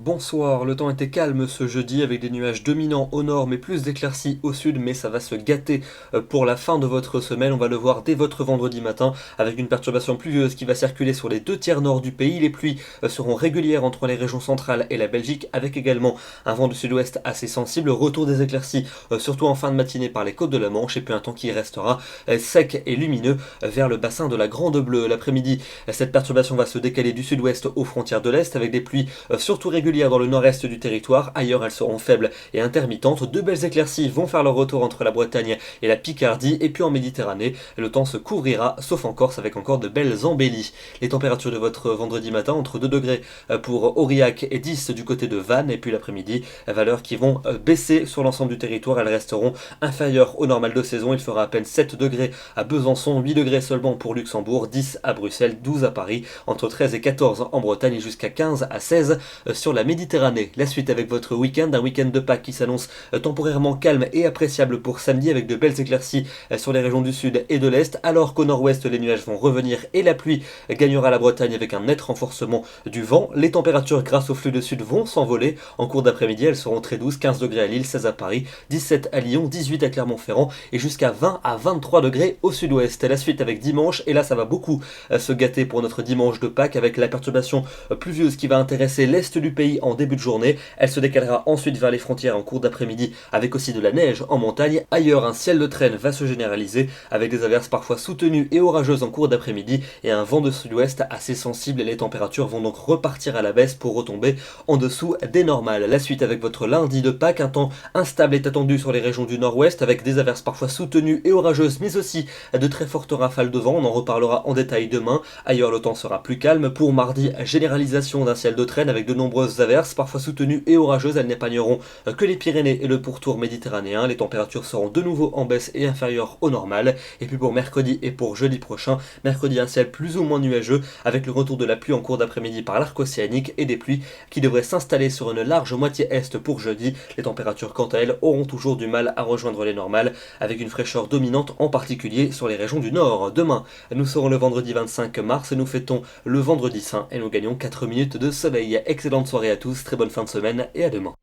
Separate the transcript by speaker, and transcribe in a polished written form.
Speaker 1: Bonsoir, le temps était calme ce jeudi avec des nuages dominants au nord mais plus d'éclaircies au sud, mais ça va se gâter pour la fin de votre semaine. On va le voir dès votre vendredi matin avec une perturbation pluvieuse qui va circuler sur les deux tiers nord du pays. Les pluies seront régulières entre les régions centrales et la Belgique, avec également un vent du sud-ouest assez sensible. Retour des éclaircies surtout en fin de matinée par les côtes de la Manche, et puis un temps qui restera sec et lumineux vers le bassin de la Grande Bleue. L'après-midi, cette perturbation va se décaler du sud-ouest aux frontières de l'est avec des pluies surtout régulières dans le nord-est du territoire. Ailleurs, elles seront faibles et intermittentes. Deux belles éclaircies vont faire leur retour entre la Bretagne et la Picardie, et puis en Méditerranée, le temps se couvrira, sauf en Corse avec encore de belles embellies. Les températures de votre vendredi matin, entre 2 degrés pour Aurillac et 10 du côté de Vannes, et puis l'après-midi, valeurs qui vont baisser sur l'ensemble du territoire. Elles resteront inférieures au normal de saison. Il fera à peine 7 degrés à Besançon, 8 degrés seulement pour Luxembourg, 10 à Bruxelles, 12 à Paris, entre 13 et 14 en Bretagne et jusqu'à 15 à 16 sur la Méditerranée. La suite avec votre week-end, un week-end de Pâques qui s'annonce temporairement calme et appréciable pour samedi, avec de belles éclaircies sur les régions du sud et de l'est, alors qu'au nord-ouest les nuages vont revenir et la pluie gagnera la Bretagne avec un net renforcement du vent. Les températures grâce au flux de sud vont s'envoler. En cours d'après-midi, elles seront très douces, 15 degrés à Lille, 16 à Paris, 17 à Lyon, 18 à Clermont-Ferrand et jusqu'à 20 à 23 degrés au sud-ouest. La suite avec dimanche, et là ça va beaucoup se gâter pour notre dimanche de Pâques avec la perturbation pluvieuse qui va intéresser l'est du pays en début de journée. Elle se décalera ensuite vers les frontières en cours d'après-midi avec aussi de la neige en montagne. Ailleurs, un ciel de traîne va se généraliser avec des averses parfois soutenues et orageuses en cours d'après-midi et un vent de sud-ouest assez sensible, et les températures vont donc repartir à la baisse pour retomber en dessous des normales. La suite avec votre lundi de Pâques, un temps instable est attendu sur les régions du nord-ouest avec des averses parfois soutenues et orageuses, mais aussi de très fortes rafales de vent. On en reparlera en détail demain. Ailleurs, le temps sera plus calme. Pour mardi, généralisation d'un ciel de traîne avec de nombreuses averses parfois soutenues et orageuses. Elles n'épargneront que les Pyrénées et le pourtour méditerranéen. Les températures seront de nouveau en baisse et inférieures au normal. Et puis pour mercredi et pour jeudi prochain, mercredi un ciel plus ou moins nuageux avec le retour de la pluie en cours d'après-midi par l'arc océanique et des pluies qui devraient s'installer sur une large moitié est pour jeudi. Les températures quant à elles auront toujours du mal à rejoindre les normales avec une fraîcheur dominante en particulier sur les régions du nord. Demain, nous serons le vendredi 25 mars, nous fêtons le vendredi saint et nous gagnons 4 minutes de soleil. Excellente soirée à tous, très bonne fin de semaine et à demain.